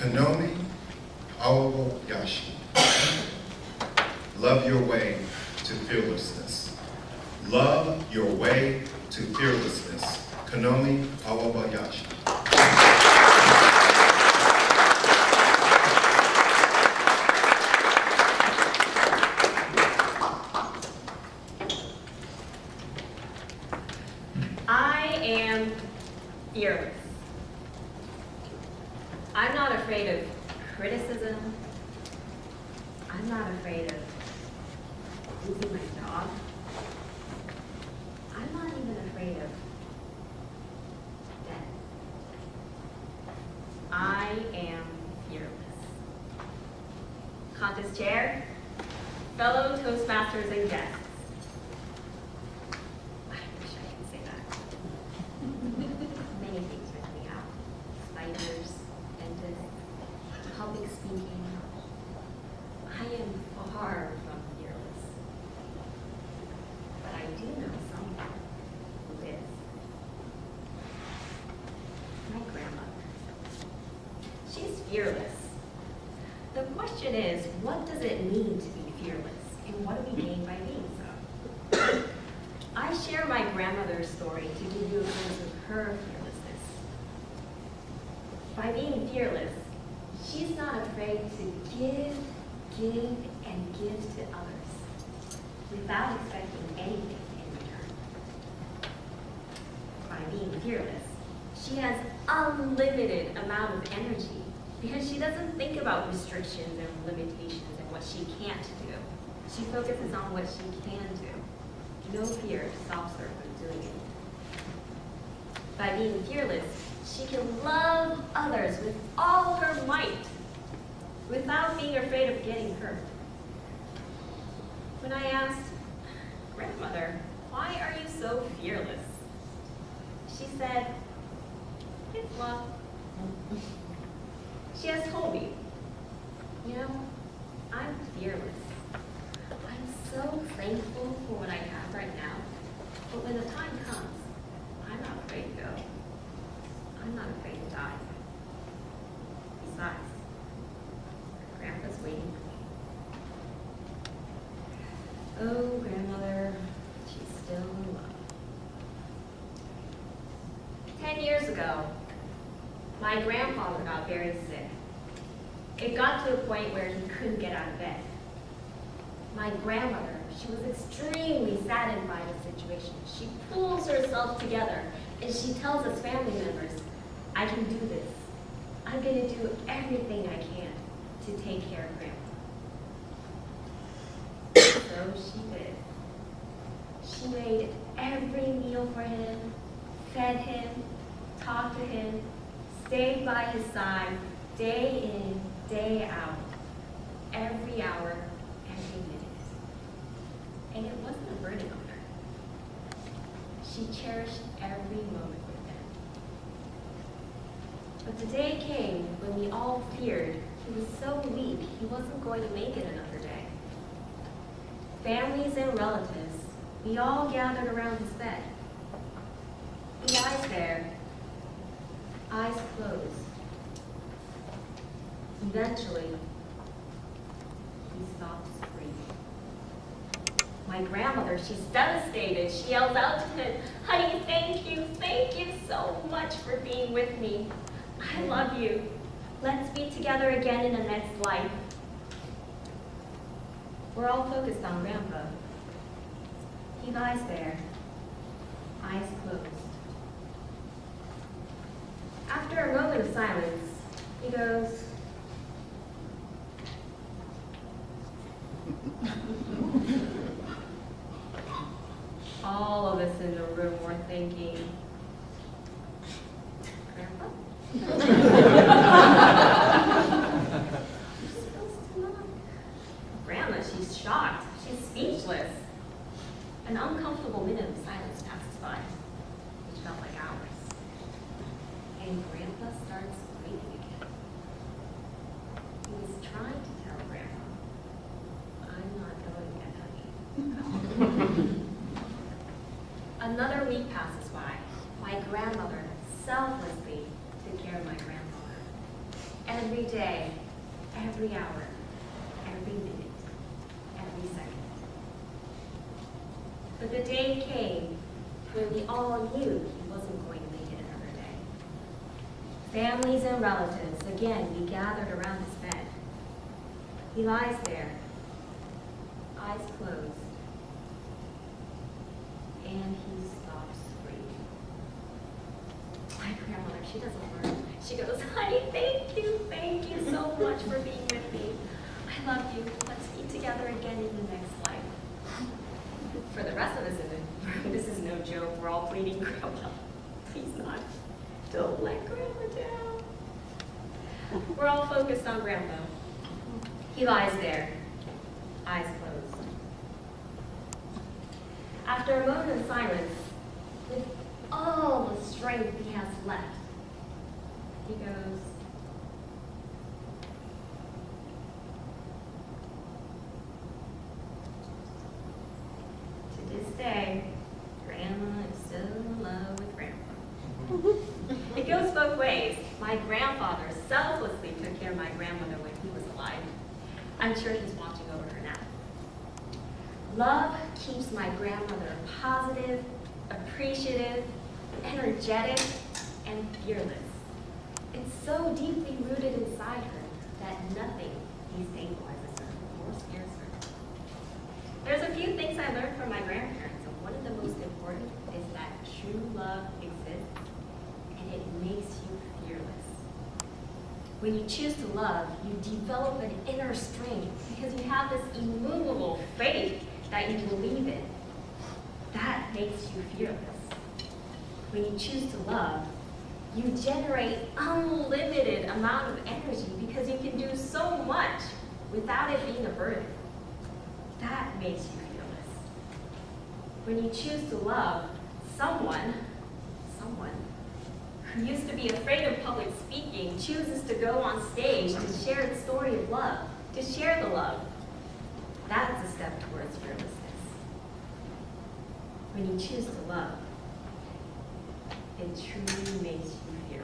Kanomi Awabayashi. Love your way to fearlessness. Love your way to fearlessness. Kanomi Awabayashi. I am fearless. I'm not afraid of criticism. I'm not afraid of losing my job. I'm not even afraid of death. I am fearless. Contest chair, fellow Toastmasters and guests. I wish I could say that. Many things rip me out. Spiders, dentists, public speaking. I am far from fearless. But I do know someone who is. My grandmother. She's fearless. The question is, what does it mean to be fearless? And what do we gain by being so? I share my grandmother's story to give you a glimpse of her fearlessness. By being fearless, she's not afraid to give, and give to others without expecting anything in return. By being fearless, she has unlimited amount of energy because she doesn't think about restrictions and limitations and what she can't do. She focuses on what she can do. No fear stops her from doing it. By being fearless, she can love others with all her might without being afraid of getting hurt. When I asked, "Grandmother, why are you so fearless?" she said, "It's love." She has told me, I'm fearless. I'm so thankful for what I have right now, but when the time comes, I'm not afraid to go. I'm not afraid to die. Besides, Grandpa's waiting for me. Oh, grandmother, she's still in love. 10 years ago, my grandfather got very sick. It got to a point where he couldn't get out of bed. My grandmother, she was extremely saddened by the situation. She pulls herself together and she tells us family members, "I can do this. I'm going to do everything I can to take care of Grandpa." So she did. She made every meal for him, fed him, talked to him, stayed by his side, day in, day out, every hour, every minute. And it wasn't a burden on her. She cherished every moment with him. But the day came when we all feared he was so weak he wasn't going to make it another day. Families and relatives, we all gathered around his bed. He lies there, eyes closed. Eventually, he stops breathing. My grandmother, she's devastated. She yells out to him, "Honey, thank you so much for being with me. I love you. Let's be together again in the next life." We're all focused on Grandpa. He lies there, eyes closed. After a moment of silence, he goes, all of us in the room were thinking, "Grandpa?" You're supposed to not. Grandma, she's shocked. She's speechless. An uncomfortable minute of silence passes by, which felt like hours. And Grandpa starts breathing again. He was trying to tell Grandma, "I'm not going yet, honey." Another week passes by. My grandmother selflessly took care of my grandfather. every day, every hour, every minute, every second. But the day came when we all knew he wasn't going to make it another day. Families and relatives, again, we gathered around his bed. He lies there, eyes closed, and he stops breathing. My grandmother, she doesn't learn. She goes, honey, thank you so much for being with me. I love you. Let's be together again in the next life. For the rest of us in the room, this is no joke. We're all pleading, Grandma, please not. Don't let Grandma down. We're all focused on Grandpa. He lies there, eyes closed. After a moment of silence, with all the strength he has left, he goes, to this day, Grandma is still in love with Grandpa. It goes both ways. My grandfather selflessly took care of my grandmother when he was alive. I'm sure he's watching over her now. Love keeps my grandmother positive, appreciative, energetic, and fearless. It's so deeply rooted inside her that nothing destabilizes her or scares her. There's a few things I learned from my grandparents, and one of the most important is that true love exists, and it makes you fearless. When you choose to love, you develop an inner strength because you have this immovable faith that you believe in. That makes you fearless. When you choose to love, you generate unlimited amount of energy because you can do so much without it being a burden. That makes you fearless. When you choose to love someone who used to be afraid of public speaking chooses to go on stage to share the story of love, to share the love. That's a step towards fearlessness. When you choose to love, it truly makes you